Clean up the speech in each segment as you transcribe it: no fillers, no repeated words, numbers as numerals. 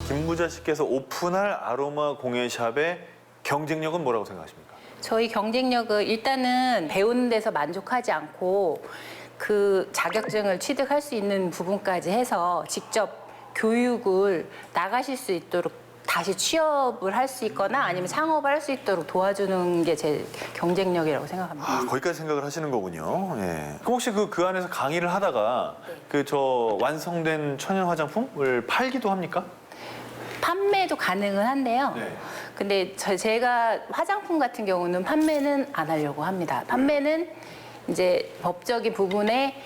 김부자 씨께서 오픈할 아로마 공예샵의 경쟁력은 뭐라고 생각하십니까? 저희 경쟁력은 일단은 배우는 데서 만족하지 않고 그 자격증을 취득할 수 있는 부분까지 해서 직접 교육을 나가실 수 있도록 다시 취업을 할 수 있거나 아니면 창업을 할 수 있도록 도와주는 게 제 경쟁력이라고 생각합니다. 아, 거기까지 생각을 하시는 거군요. 예. 그럼 혹시 그 안에서 강의를 하다가 저 완성된 천연 화장품을 팔기도 합니까? 판매도 가능은 한데요. 네. 근데 제가 화장품 같은 경우는 판매는 안 하려고 합니다. 판매는 이제 법적인 부분에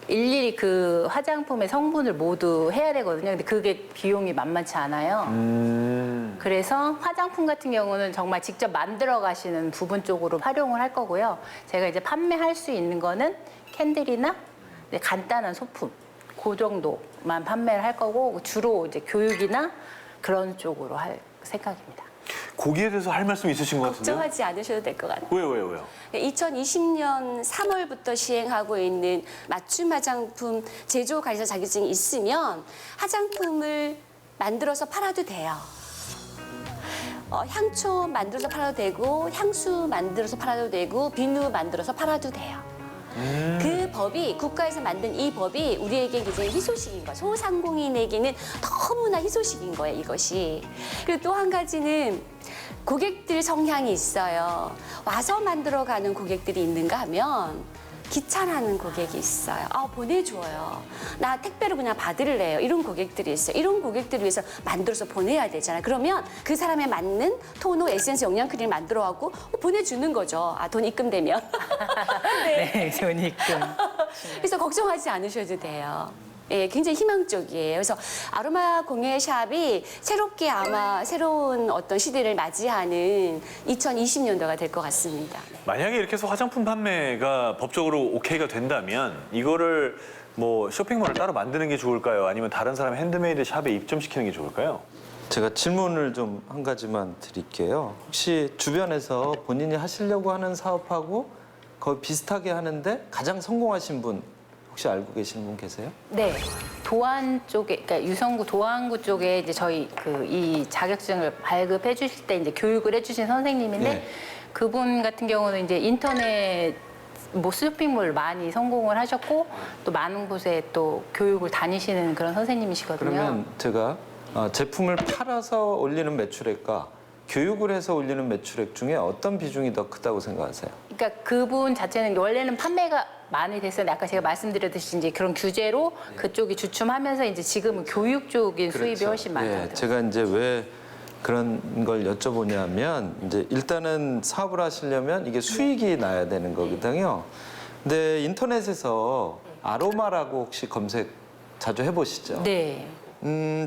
일일이 그 화장품의 성분을 모두 해야 되거든요. 근데 그게 비용이 만만치 않아요. 그래서 화장품 같은 경우는 정말 직접 만들어 가시는 부분 쪽으로 활용을 할 거고요. 제가 이제 판매할 수 있는 거는 캔들이나 간단한 소품, 그 정도만 판매를 할 거고 주로 이제 교육이나 그런 쪽으로 할 생각입니다. 거기에 대해서 할 말씀 있으신 것 같은데요? 걱정하지 않으셔도 될 것 같아요. 왜요? 2020년 3월부터 시행하고 있는 맞춤 화장품 제조 관리사 자격증이 있으면 화장품을 만들어서 팔아도 돼요. 향초 만들어서 팔아도 되고 향수 만들어서 팔아도 되고 비누 만들어서 팔아도 돼요. 그 법이 국가에서 만든 이 법이 우리에게 굉장히 희소식인 거예요. 소상공인에게는 너무나 희소식인 거예요, 이것이. 그리고 또 한 가지는 고객들 성향이 있어요. 와서 만들어가는 고객들이 있는가 하면 귀찮아하는 고객이 있어요. 보내줘요. 나 택배로 그냥 받을래요. 이런 고객들이 있어요. 이런 고객들을 위해서 만들어서 보내야 되잖아요. 그러면 그 사람에 맞는 토너, 에센스, 영양크림을 만들어갖고 보내주는 거죠. 돈 입금되면. 네, 돈 입금. 그래서 걱정하지 않으셔도 돼요. 예, 굉장히 희망적이에요. 그래서 아로마 공예샵이 새롭게 아마 새로운 어떤 시대를 맞이하는 2020년도가 될 것 같습니다. 만약에 이렇게 해서 화장품 판매가 법적으로 오케이가 된다면 이거를 뭐 쇼핑몰을 따로 만드는 게 좋을까요? 아니면 다른 사람의 핸드메이드 샵에 입점시키는 게 좋을까요? 제가 질문을 좀 한 가지만 드릴게요. 혹시 주변에서 본인이 하시려고 하는 사업하고 거의 비슷하게 하는데 가장 성공하신 분 혹시 알고 계시는 분 계세요? 네, 도안 쪽에, 그러니까 유성구 도안구 쪽에 이제 저희 이 자격증을 발급해 주실 때 이제 교육을 해주신 선생님인데 네. 그분 같은 경우는 이제 인터넷 쇼핑몰 많이 성공을 하셨고 또 많은 곳에 또 교육을 다니시는 그런 선생님이시거든요. 그러면 제가 제품을 팔아서 올리는 매출액과 교육을 해서 올리는 매출액 중에 어떤 비중이 더 크다고 생각하세요? 그러니까 그분 자체는 원래는 판매가 많이 됐었는데 아까 제가 말씀드렸듯이 이제 그런 규제로 그쪽이 주춤하면서 이제 지금은 교육 쪽인 수입이 훨씬 많아요. 예, 제가 이제 왜 그런 걸 여쭤보냐면 이제 일단은 사업을 하시려면 이게 수익이 나야 되는 거거든요. 근데 인터넷에서 아로마라고 혹시 검색 자주 해보시죠? 네.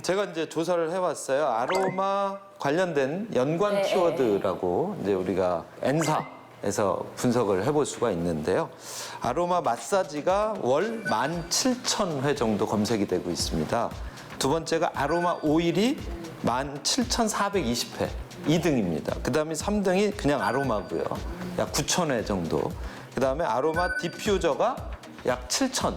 제가 이제 조사를 해봤어요. 아로마 관련된 연관 키워드라고 이제 우리가 N사에서 분석을 해볼 수가 있는데요. 아로마 마사지가 월 17,000회 정도 검색이 되고 있습니다. 두 번째가 아로마 오일이 17,420회, 2등입니다. 그 다음에 3등이 그냥 아로마고요. 약 9,000회 정도. 그 다음에 아로마 디퓨저가 약 7,000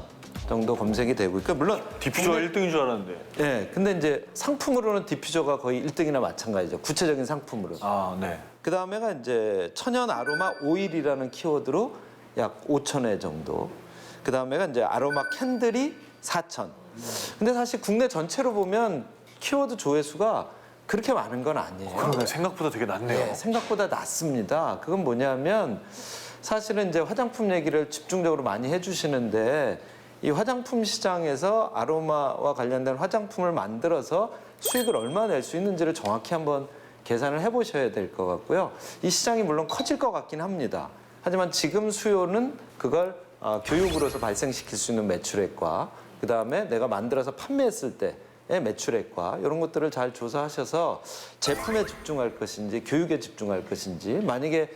정도 검색이 되고 있고 물론 디퓨저가 1등인 줄 알았는데. 네, 근데 이제 상품으로는 디퓨저가 거의 1등이나 마찬가지죠. 구체적인 상품으로. 아, 네. 그 다음에가 이제 천연 아로마 오일이라는 키워드로 약 5,000회 정도. 그 다음에가 이제 아로마 캔들이 4,000. 근데 사실 국내 전체로 보면 키워드 조회수가 그렇게 많은 건 아니에요. 그러면 생각보다 되게 낮네요. 네, 생각보다 낮습니다. 그건 뭐냐면 사실은 이제 화장품 얘기를 집중적으로 많이 해주시는데 이 화장품 시장에서 아로마와 관련된 화장품을 만들어서 수익을 얼마 낼 수 있는지를 정확히 한번 계산을 해보셔야 될 것 같고요. 이 시장이 물론 커질 것 같긴 합니다. 하지만 지금 수요는 그걸 교육으로서 발생시킬 수 있는 매출액과 그다음에 내가 만들어서 판매했을 때의 매출액과 이런 것들을 잘 조사하셔서 제품에 집중할 것인지 교육에 집중할 것인지 만약에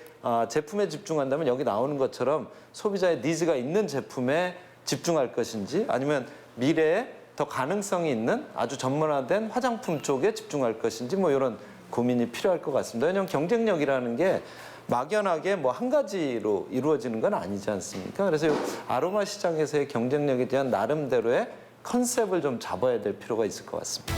제품에 집중한다면 여기 나오는 것처럼 소비자의 니즈가 있는 제품에 집중할 것인지 아니면 미래에 더 가능성이 있는 아주 전문화된 화장품 쪽에 집중할 것인지 뭐 이런 고민이 필요할 것 같습니다. 왜냐하면 경쟁력이라는 게 막연하게 뭐 한 가지로 이루어지는 건 아니지 않습니까? 그래서 이 아로마 시장에서의 경쟁력에 대한 나름대로의 컨셉을 좀 잡아야 될 필요가 있을 것 같습니다.